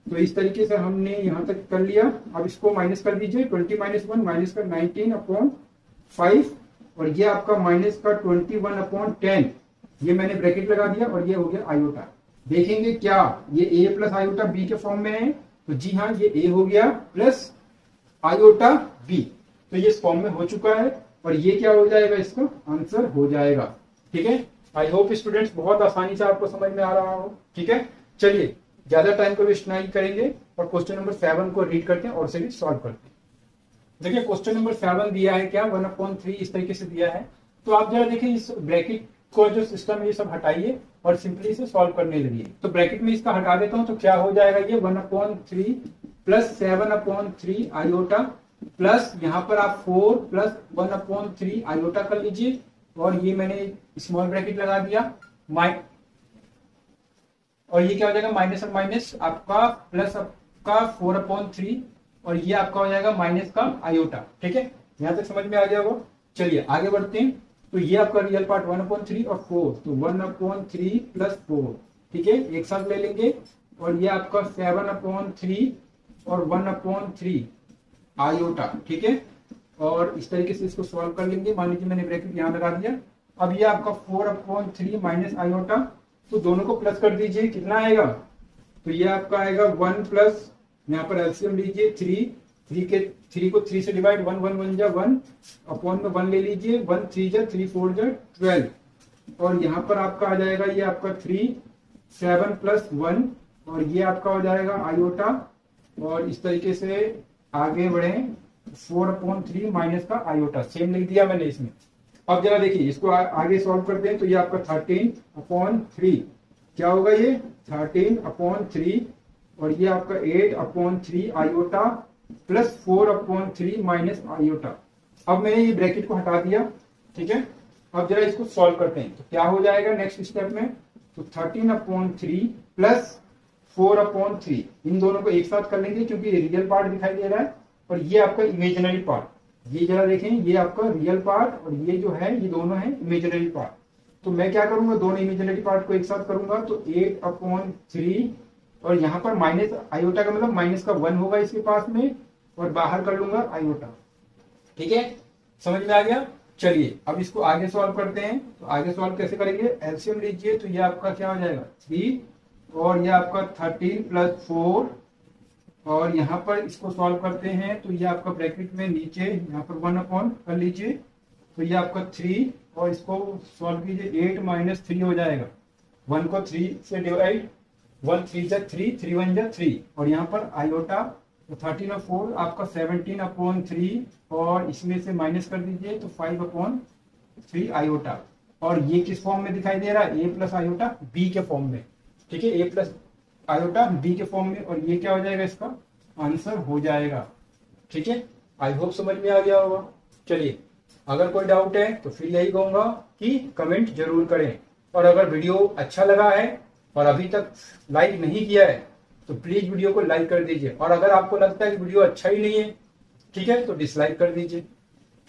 तो इस तरीके से हमने यहाँ तक कर लिया। अब इसको माइनस कर दीजिए, 20 माइनस 1 माइनस का 19/5 और ये आपका माइनस का 21/10, ये मैंने ब्रैकेट लगा दिया और ये हो गया आयोटा। देखेंगे क्या ये a प्लस आयोटा b के फॉर्म में है, तो जी हाँ ये a हो गया प्लस आयोटा b, तो ये इस फॉर्म में हो चुका है और ये क्या हो जाएगा, इसका आंसर हो जाएगा। ठीक है, आई होप स्टूडेंट्स बहुत आसानी से आपको समझ में आ रहा हो। ठीक है, चलिए ज्यादा टाइम को वेस्ट नहीं करेंगे और क्वेश्चन नंबर 7 को रीड करते हैं और उसे भी सॉल्व करते हैं। देखिए क्वेश्चन नंबर 7 दिया है क्या, 1/3 इस तरीके से दिया है। तो आप जरा देखिए इस ब्रैकेट को जो सिस्टम है ये सब हटाइए और सिंपली इसे सॉल्व करने लगिए। तो ब्रैकेट में इसका हटा देता हूं, तो क्या हो जाएगा, ये 1/3 प्लस 7/3 आयोटा प्लस यहाँ पर आप 4 प्लस 1/3 आयोटा कर लीजिए और ये मैंने स्मॉल ब्रैकेट लगा दिया, और ये क्या हो जाएगा माइनस और माइनस आपका प्लस आपका 4/3 और ये आपका हो जाएगा माइनस का आयोटा। ठीक है, यहां तक समझ में आ गया होगा। चलिए आगे बढ़ते हैं। तो ये आपका रियल पार्ट 1/3 और 4, तो 1/3 प्लस 4। ठीक है, एक साथ ले लेंगे। और ये आपका 7/3 और 1/3 आयोटा। ठीक है, और इस तरीके से इसको सॉल्व कर लेंगे। मान लीजिए मैंने ब्रैकेट यहां लगा दिया। अब ये आपका 4/3 माइनस आयोटा, तो दोनों को प्लस कर दीजिए, कितना आएगा? तो ये आपका आएगा 1 प्लस, यहाँ पर एलसीएम लीजिए 3 को 3 से डिवाइड, 1 1 1 जा 1 अपॉन में 1 ले लीजिए, 1 3 जा 3 4 जा 12। और यहाँ पर आपका आ जाएगा ये आपका 3 7 प्लस 1 और ये आपका हो जाएगा आयोटा। और इस तरीके से आगे बढ़े 4/3 माइनस का आयोटा, सेम लिख दिया मैंने इसमें। अब जरा देखिए इसको आगे सॉल्व करते हैं। तो ये आपका 13/3 क्या होगा? ये 13/3 और ये आपका 8/3 आयोटा प्लस 4/3 माइनस आयोटा। अब मैंने ये ब्रैकेट को हटा दिया। ठीक है, अब जरा इसको सॉल्व करते हैं। तो क्या हो जाएगा नेक्स्ट स्टेप में? तो 13/3 प्लस 4/3, इन दोनों को एक साथ कर लेंगे क्योंकि ये रियल पार्ट दिखाई दे रहा है और ये आपका इमेजिनरी पार्ट। ये जरा देखें, ये आपका रियल पार्ट और ये जो है ये दोनों है इमेजिनरी पार्ट। तो मैं क्या करूंगा, दोनों इमेजिनरी पार्ट को एक साथ करूंगा। तो 8/3 और यहाँ पर माइनस आयोटा का मतलब माइनस का 1 होगा इसके पास में और बाहर कर लूंगा आयोटा। ठीक है, समझ में आ गया। चलिए अब इसको आगे सॉल्व करते हैं। तो आगे सॉल्व कैसे करेंगे? एलसीएम लीजिए। तो ये आपका क्या हो जाएगा 3 और ये आपका 13 प्लस 4 और यहाँ पर इसको सॉल्व करते हैं। तो ये आपका ब्रैकेट में नीचे यहाँ पर 1 अपॉन कर लीजिए। तो ये आपका 3 और इसको सॉल्व कीजिए, 8 माइनस 3 हो जाएगा। 1 को 3 से डिवाइड, 1 3 जा 3, 3 1 जा 3 और यहाँ पर आयोटा। तो 13 और 4 आपका 17/3 और इसमें से माइनस कर दीजिए तो 5/3 आयोटा। और ये किस फॉर्म में दिखाई दे रहा है? ए प्लस आयोटा बी के फॉर्म में। ठीक है, ए प्लस आयोटा बी के फॉर्म में और ये क्या हो जाएगा? इसका आंसर हो जाएगा। ठीक है, आई होप समझ में आ गया होगा। चलिए अगर कोई डाउट है तो फिर यही कहूंगा कि कमेंट जरूर करें और अगर वीडियो अच्छा लगा है और अभी तक लाइक नहीं किया है तो प्लीज वीडियो को लाइक कर दीजिए। और अगर आपको लगता है कि वीडियो अच्छा ही नहीं है, ठीक है, तो डिसलाइक कर दीजिए।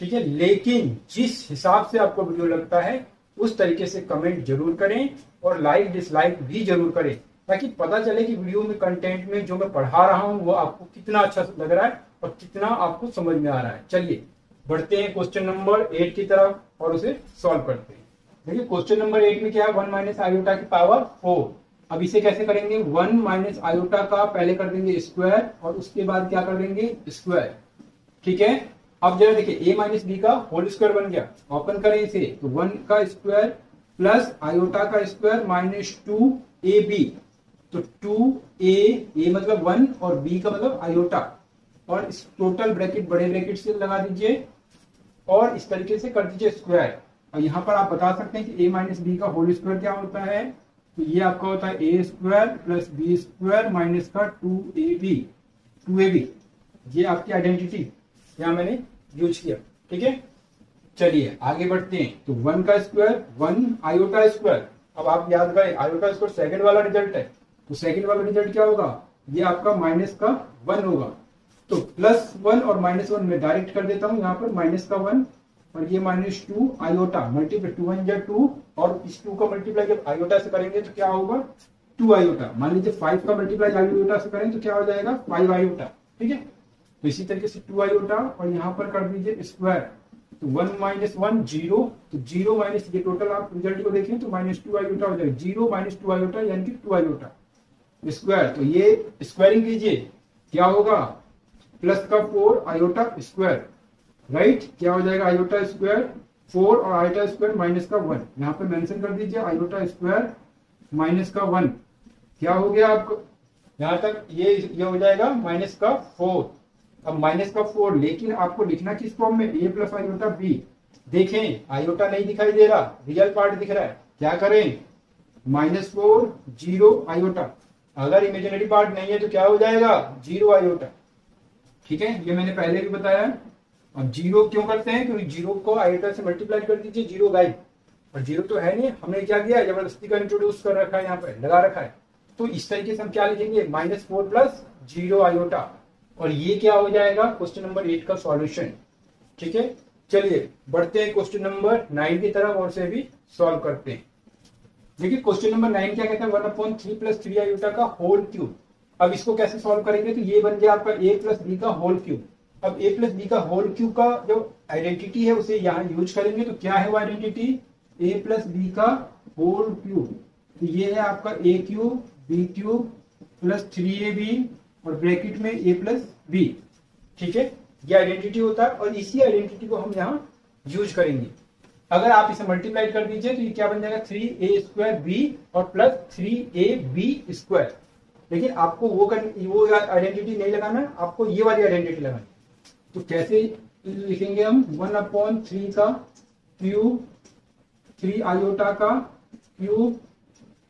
ठीक है, लेकिन जिस हिसाब से आपको वीडियो लगता है उस तरीके से कमेंट जरूर करें और लाइक डिसलाइक भी जरूर करें ताकि पता चले कि वीडियो में कंटेंट में जो मैं पढ़ा रहा हूं वो आपको कितना अच्छा लग रहा है और कितना आपको समझ में आ रहा है। चलिए बढ़ते हैं क्वेश्चन नंबर 8 की तरफ और उसे सॉल्व करते हैं। देखिए क्वेश्चन नंबर 8 में क्या है? 1 माइनस आयोटा की पावर 4। अब इसे कैसे करेंगे? 1 माइनस आयोटा का पहले कर देंगे स्क्वायर और उसके बाद क्या कर देंगे? स्क्वायर। ठीक है, अब जरा देखिए a माइनस बी का होल स्क्वायर बन गया। ओपन करें इसे तो 1 का स्क्वायर प्लस आयोटा का स्क्वायर माइनस 2ab। तो 2a मतलब 1 और b का मतलब आयोटा और इस टोटल ब्रैकेट बड़े ब्रैकेट से लगा दीजिए और इस तरीके से कर दीजिए स्क्वायर। और यहाँ पर आप बता सकते हैं कि a माइनस बी का होल स्क्वायर क्या होता है? तो ये आपका होता है a square plus B square minus का 2ab। ये आपकी आइडेंटिटी यहाँ मैंने यूज किया। ठीक है, चलिए आगे बढ़ते हैं। तो 1 का स्क्वायर 1 आयोटा स्क्वायर। अब आप याद करें आयोटा स्क्वायर सेकंड वाला रिजल्ट है तो सेकंड वाला रिजल्ट क्या होगा? ये आपका माइनस का 1 होगा। तो प्लस 1 और माइनस 1 में डायरेक्ट कर देता हूं यहाँ पर माइनस का 1 और ये माइनस 2 आयोटा मल्टीप्लाई 2 1 जा 2 और इस 2 का मल्टीप्लाई जब आयोटा से करेंगे तो क्या होगा? 2 आयोटा। मान लीजिए 5 का मल्टीप्लाई आयोटा से करें तो क्या हो जाएगा? 5 आयोटा। ठीक है, तो इसी तरीके से 2 आयोटा और यहाँ पर कर दीजिए स्क्वायर। तो 1 माइनस 1 0, तो 0 माइनस ये टोटल आप रिजल्ट को देखें तो माइनस 2 आयोटा हो जाएगा। 0 माइनस 2 आयोटा यानी कि 2 आयोटा स्क्वायर। तो ये स्क्वायरिंग कीजिए, क्या होगा? प्लस का 4 आयोटा स्क्वायर। राइट, क्या हो जाएगा? आयोटा स्क्वायर 4 और आयोटा स्क्वायर माइनस का 1। यहाँ पे मेंशन कर दीजिए आयोटा स्क्वायर माइनस का 1। क्या हो गया आपको यहाँ तक? ये हो जाएगा माइनस का 4। अब माइनस का 4, लेकिन आपको लिखना किस फॉर्म में? a plus iota b। देखें आयोटा नहीं दिखाई दे रहा, रियल पार्ट दिख रहा है। क्या करें? -4 0 आयोटा। अगर इमेजिनरी पार्ट नहीं है तो क्या हो जाएगा? 0 आयोटा। ठीक है, ये मैंने पहले भी बताया। अब 0 क्यों करते हैं? क्योंकि 0 को आयोटा से मल्टीप्लाई कर दीजिए, 0 गायब। और 0 तो है नहीं, हमने क्या किया? जबरदस्ती का इंट्रोड्यूस कर रखा है, यहाँ पे लगा रखा है। तो इस तरीके से हम क्या लिखेंगे, -4 प्लस 0 आयोटा, और ये क्या हो जाएगा क्वेश्चन नंबर 8 का सॉल्यूशन। ठीक है, चलिए बढ़ते हैं क्वेश्चन नंबर 9 की तरफ और से भी सॉल्व करते हैं। देखिए क्वेश्चन नंबर 9 क्या कहता है, 1/3 प्लस 3 आयोटा का होल क्यूब। अब इसको कैसे सॉल्व करेंगे, तो ये बन गया आपका a प्लस बी का होल क्यूब। अब a प्लस बी का होल क्यूब का जो आइडेंटिटी है उसे यहाँ यूज करेंगे, तो क्या है वो आइडेंटिटी, a प्लस बी का होल क्यूब। तो ये है आपका a cube b cube plus 3ab और ब्रैकेट में a प्लस बी। ठीक है, ये आइडेंटिटी होता है और इसी आइडेंटिटी को हम यहाँ यूज करेंगे। अगर आप इसे मल्टीप्लाई कर दीजिए तो ये क्या बन जाएगा, 3a² b और प्लस 3ab²। लेकिन आपको वो आइडेंटिटी नहीं लगाना, आपको ये वाली आइडेंटिटी लगानी। तो कैसे लिखेंगे हम, 1/3 का क्यूब, 3 आयोटा का क्यूब,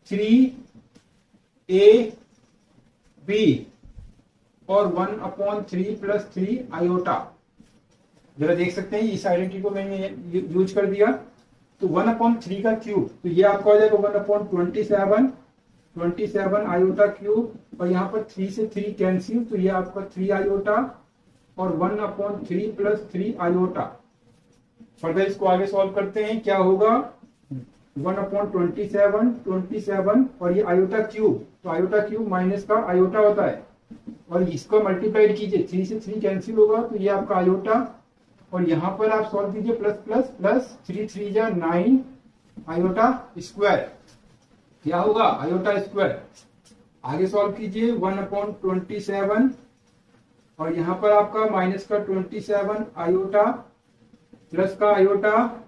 3ab और 1/3 प्लस 3 आयोटा। जरा देख सकते हैं इस आइडेंटिटी को मैंने यूज कर दिया। तो 1/3 का क्यूब, तो ये आपका हो जाएगा 1/27 आयोटा क्यूब, और यहाँ पर 3 से 3 कैंसिल, तो ये आपका 3 आयोटा और 1/3 प्लस 3 आयोटा। फर्दर इसको आगे सॉल्व करते हैं, क्या होगा 1/27 और ये आयोटा क्यूब, तो आयोटा क्यूब माइनस का आयोटा होता है, और इसको मल्टीप्लाइड कीजिए, 3 से 3 कैंसिल होगा, तो ये आपका आयोटा, और यहाँ पर आप सॉल्व कीजिए प्लस प्लस प्लस 3 3 जा 9 आयोटा स्क्वायर, क्या होगा आयोटा स्क्वायर। आगे सॉल्व कीजिए 1/27 और यहाँ पर आपका माइनस का 27 आयोटा प्लस का आयोटा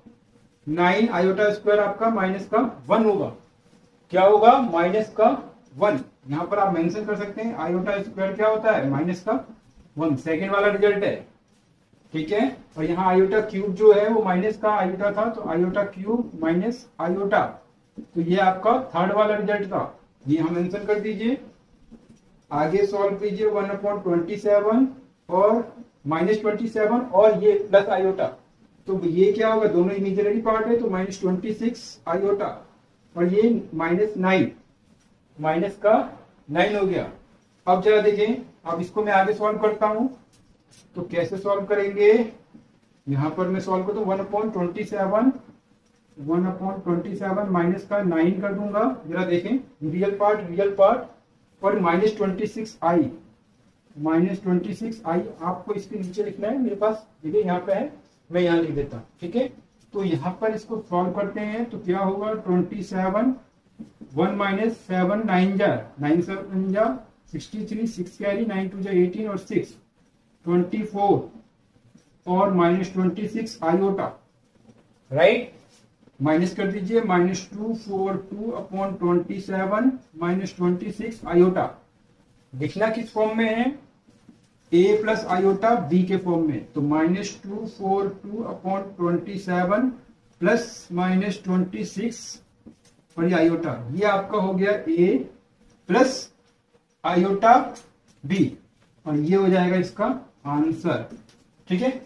9 आयोटा स्क्वायर, आपका माइनस का 1 होगा, क्या होगा माइनस का 1। यहाँ पर आप मेंशन कर सकते हैं आयोटा स्क्वायर क्या होता है, माइनस का 1, सेकेंड वाला रिजल्ट है। ठीक है, और यहाँ आयोटा क्यूब जो है वो माइनस का आयोटा था, तो आयोटा क्यूब माइनस आयोटा, तो ये आपका थर्ड वाला रिजल्ट था, ये हम मेंशन कर दीजिए। आगे सॉल्व कीजिए 1/27 और -27 और ये प्लस आयोटा, तो ये क्या होगा, दोनों इमेजिनरी पार्ट है, तो -26 आयोटा, और ये -9, माइनस का 9 हो गया। अब जरा देखें, अब इसको मैं आगे सॉल्व करता हूं, तो कैसे सॉल्व करेंगे, यहां पर मैं सॉल्व करता हूं 1/27 माइनस का 9 कर दूंगा। जरा देखें रियल पार्ट और -26 आई आपको इसके नीचे लिखना है, मेरे पास देखिए यहाँ पे है, मैं यहाँ लिख देता हूँ। ठीक है, तो यहाँ पर इसको सॉल्व करते हैं, तो क्या होगा 27 1 माइनस 7 9 जा 9 7 जा 63 6 कैरी 9 2 जा 18 और 6 24 और -26 आयोटा, राइट, माइनस कर दीजिए -242/27 -26 आयोटा। लिखना किस फॉर्म में है, a प्लस आयोटा b के फॉर्म में, तो -242/27 प्लस -26 और ये आयोटा, ये आपका हो गया a प्लस आयोटा b, और ये हो जाएगा इसका आंसर। ठीक है,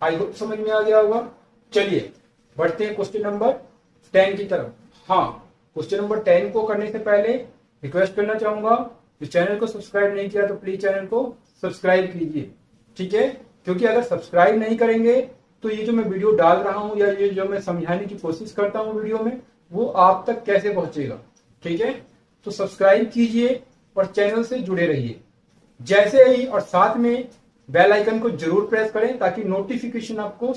आई होप समझ में आ गया होगा। चलिए बढ़ते हैं क्वेश्चन नंबर 10 की तरफ। हाँ, क्वेश्चन नंबर 10 को करने से पहले रिक्वेस्ट करना चाहूंगा, जो चैनल को सब्सक्राइब नहीं किया तो प्लीज चैनल को सब्सक्राइब कीजिए। ठीक है, क्योंकि अगर सब्सक्राइब नहीं करेंगे तो ये जो मैं वीडियो डाल रहा हूं या ये जो मैं समझाने की कोशिश करता हूं वीडियो में, वो आप तक कैसे पहुंचेगा। ठीक है, तो सब्सक्राइब कीजिए और चैनल से जुड़े रहिए जैसे ही, और साथ में बेल आइकन को जरूर प्रेस करें ताकि नोटिफिकेशन आपको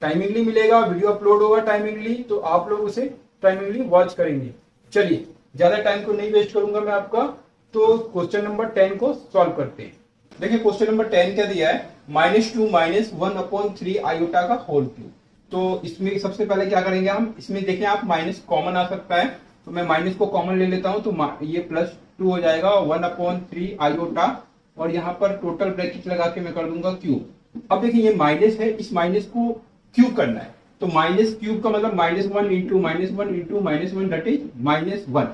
टाइमिंगली मिलेगा, वीडियो अपलोड होगा टाइमिंगली, तो आप लोग उसे टाइमिंगली वॉच करेंगे। चलिए ज्यादा टाइम को नहीं वेस्ट करूंगा मैं आपका, तो क्वेश्चन नंबर 10 को सॉल्व करते हैं। देखिए क्वेश्चन नंबर 10 क्या दिया है, -2 माइनस 1/3 आयोटा का होल क्यूब। तो इसमें सबसे पहले क्या करेंगे हम, इसमें देखें आप माइनस कॉमन आ सकता है, तो मैं माइनस को कॉमन ले लेता हूं, तो ये +2 हो जाएगा 1/3 आयोटा, और यहाँ पर टोटल ब्रैकेट लगा के मैं कर दूंगा क्यूब। अब देखिए ये माइनस है, इस माइनस को क्यूब करना है, तो माइनस क्यूब का मतलब -1 इंटू -1 दैट इज -1।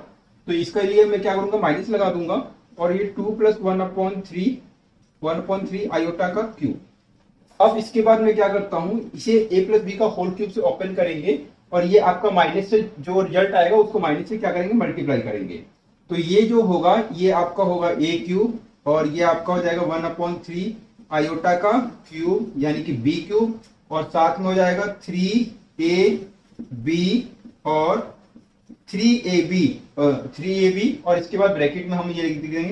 तो इसके लिए मैं क्या करूंगा, माइनस लगा दूंगा, और ये 2 + 1/3 आयोटा का क्यूब। अब इसके बाद मैं क्या करता हूं, इसे a + b का होल क्यूब से ओपन करेंगे, और ये आपका माइनस से जो रिजल्ट आएगा उसको माइनस से क्या करेंगे, मल्टीप्लाई करेंगे। तो ये जो होगा ये आपका होगा ए क्यूब, और ये आपका हो जाएगा 1/3 आयोटा का क्यूब यानी कि बी क्यूब, और साथ में हो जाएगा 3ab और 3ab और इसके बाद ब्रैकेट में हम ये लिख देंगे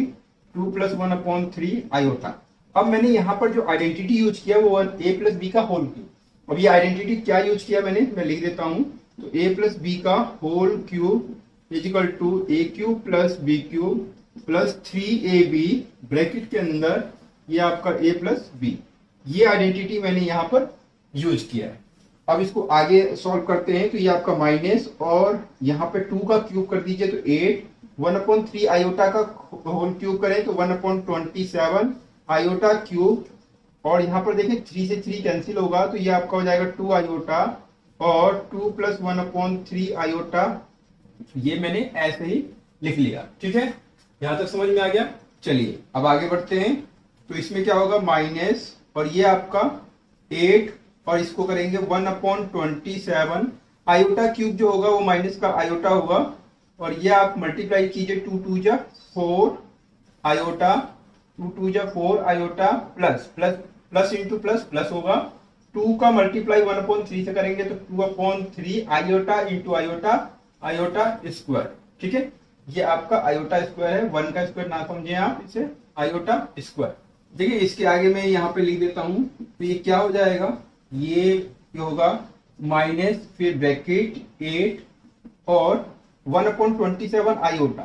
2 + 1/3 आयोटा। अब मैंने यहाँ पर जो आइडेंटिटी यूज किया वो a + b का होल क्यूब। अब ये आइडेंटिटी क्या यूज किया मैंने, मैं लिख देता हूं। तो a + b का whole cube is equal to a cube + b cube + 3ab bracket के अंदर ये आपका a + b। ये आइडेंटिटी मैंने यहाँ पर यूज किया है। अब इसको आगे सॉल्व करते हैं। तो ये आपका माइनस और यहाँ पे 2 का क्यूब कर दीजिए तो 8, 1/3 आयोटा का होल क्यूब करें तो 1/27 आयोटा क्यूब, और यहाँ पर देखें 3 से 3 कैंसिल होगा तो ये आपका हो जाएगा 2 आयोटा और 2 + 1/3 आयोटा। ये मैंने ऐसे ही लिख लिया। ठीक है, यहां तक समझ में आ गया। चलिए अब आगे बढ़ते हैं। तो इसमें क्या होगा माइनस और ये आपका 8 और इसको करेंगे 1/27 आयोटा क्यूब जो होगा वो माइनस का आयोटा होगा, और ये आप मल्टीप्लाई कीजिए 2 × 2 = 4 iota, 2 × 2 = 4 iota plus plus plus into plus plus होगा। 2 का मल्टीप्लाई 1/3 से करेंगे तो 2/3 iota into iota iota square. ठीक है, ये आपका आयोटा स्क्वायर है, 1 का स्क्वायर ना समझे आप इसे, आयोटा स्क्वायर। देखिए इसके आगे मैं यहाँ पे लिख देता हूं। तो ये क्या हो जाएगा, ये होगा माइनस फिर ब्रैकेट 8 और 1/27 आयोटा।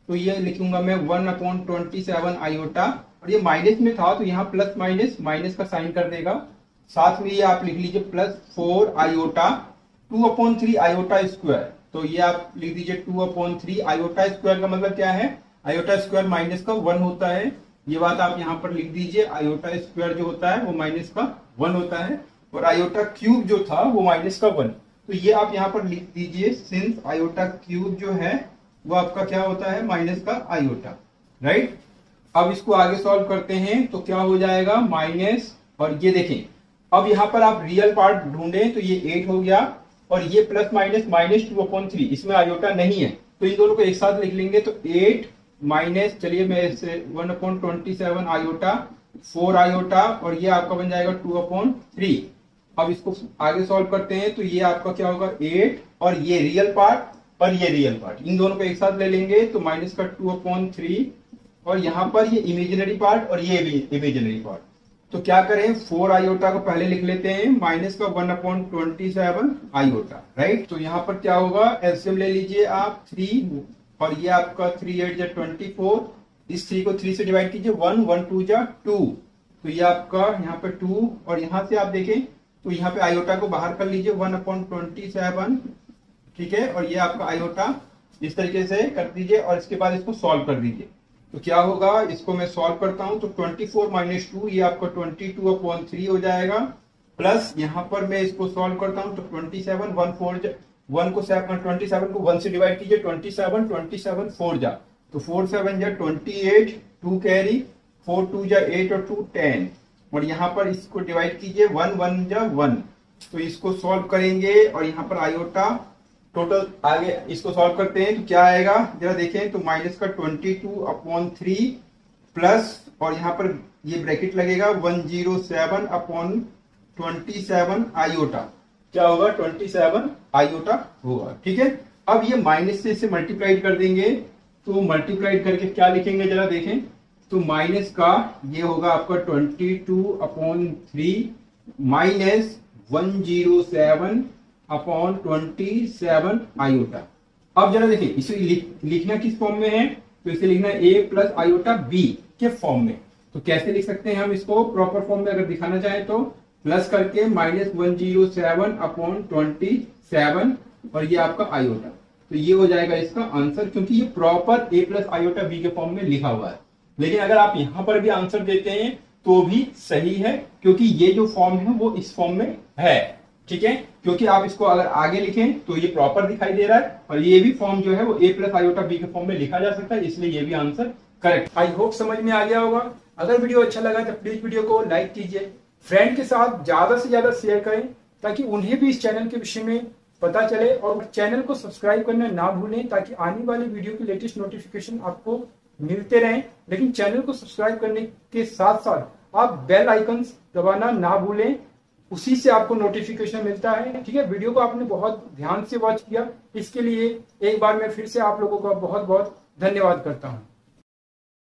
तो ये लिखूंगा मैं 1/27 आयोटा, और ये माइनस में था तो यहाँ प्लस माइनस माइनस का साइन कर देगा। साथ में ये आप लिख लीजिए +4 आयोटा 2/3 आयोटा स्क्वायर। तो ये आप लिख दीजिए 2/3 आयोटा स्क्वायर का मतलब क्या है, आयोटा स्क्वायर माइनस का 1 होता है। ये बात आप यहाँ पर लिख दीजिए, आयोटा स्क्वायर जो होता है वो माइनस का 1 होता है, और आयोटा क्यूब जो था वो माइनस का 1। तो ये आप यहाँ पर लिख दीजिए सिंस आयोटा क्यूब जो है वो आपका क्या होता है, माइनस का आयोटा। राइट, अब इसको आगे सॉल्व करते हैं तो क्या हो जाएगा माइनस, और ये देखें अब यहाँ पर आप रियल पार्ट ढूंढें तो ये 8 हो गया, और ये प्लस माइनस -2/3 इसमें आयोटा नहीं है तो इन दोनों को एक साथ लिख लेंगे। तो 8 माइनस, चलिए मैं इसे 1/27 आयोटा 4 आयोटा, और ये आपका बन जाएगा 2/3। अब इसको आगे सॉल्व करते हैं तो ये आपका क्या होगा 8, और ये रियल पार्ट और ये रियल पार्ट इन दोनों को एक साथ ले लेंगे तो माइनस का 2/3, और यहाँ पर ये इमेजिनरी पार्ट और ये भी इमेजिनरी पार्ट। तो क्या करें, 4 आयोटा को पहले लिख लेते हैं माइनस का 1/27 आयोटा। राइट, तो यहाँ पर क्या होगा, एलसीएम ले लीजिए आप 3, और ये आपका 3 8 = 24। इस 3 को 3 से डिवाइड कीजिए 1 1 2 = 2, तो ये आपका यहाँ पे 2, और यहाँ से आप देखें तो यहाँ पे आयोटा को बाहर कर लीजिए 1/27। ठीक है, और ये आपका आयोटा इस तरीके से कर दीजिए, और इसके बाद इसको सॉल्व कर दीजिए। तो क्या होगा, इसको मैं सॉल्व करता हूं तो 24 - 2 ये आपका 22/3 हो जाएगा, प्लस यहाँ पर मैं इसको सॉल्व करता हूं तो 27 1 4 1 को 27 को 1 से डिवाइड कीजिए 27 27 4 जा, तो 4 7 = 28, 2 कैरी, 4 2 = 8 और 2 10, और यहाँ पर इसको डिवाइड कीजिए 1 1 = 1। तो इसको सॉल्व करेंगे और यहाँ पर आयोटा टोटल आगे इसको सॉल्व करते हैं तो क्या आएगा जरा देखें, तो माइनस का 22/3 प्लस, और यहाँ पर ये ब्रैकेट लगेगा 107/27 आयोटा, क्या होगा 27 आयोटा होगा। ठीक है, अब ये माइनस से इसे मल्टीप्लाइड कर देंगे, तो मल्टीप्लाइड करके क्या लिखेंगे जरा देखें, तो माइनस का ये होगा आपका 22/3 माइनस 107/27 आयोटा। अब जरा देखिए इसे लिखना किस फॉर्म में है, तो इसे लिखना a + आयोटा b के फॉर्म में। तो कैसे लिख सकते हैं हम इसको प्रॉपर फॉर्म में, अगर दिखाना चाहें तो प्लस करके -107/27 और ये आपका आयोटा, तो ये हो जाएगा इसका आंसर, क्योंकि ये प्रॉपर a + आयोटा b के फॉर्म में लिखा हुआ है। लेकिन अगर आप यहां पर भी आंसर देते हैं तो भी सही है, क्योंकि ये जो फॉर्म है वो इस फॉर्म में है। ठीक है, क्योंकि आप इसको अगर आगे लिखें तो ये प्रॉपर दिखाई दे रहा है, और ये भी फॉर्म जो है वो a + आयोटा b के फॉर्म में लिखा जा सकता है, इसलिए ये भी आंसर करेक्ट। आई होप समझ में आ गया होगा। अगर वीडियो अच्छा लगा तो प्लीज वीडियो को लाइक कीजिए, फ्रेंड के साथ ज्यादा से ज्यादा शेयर करें, ताकि उन्हें भी इस चैनल के विषय में पता चले। और चैनल को सब्सक्राइब करना ना भूलें ताकि आने वाले वीडियो की लेटेस्ट नोटिफिकेशन आपको मिलते रहें। लेकिन चैनल को सब्सक्राइब करने के साथ साथ आप बेल आइकन दबाना ना भूलें, उसी से आपको नोटिफिकेशन मिलता है। ठीक है, वीडियो को आपने बहुत ध्यान से वॉच किया, इसके लिए एक बार मैं फिर से आप लोगों का बहुत बहुत धन्यवाद करता हूं।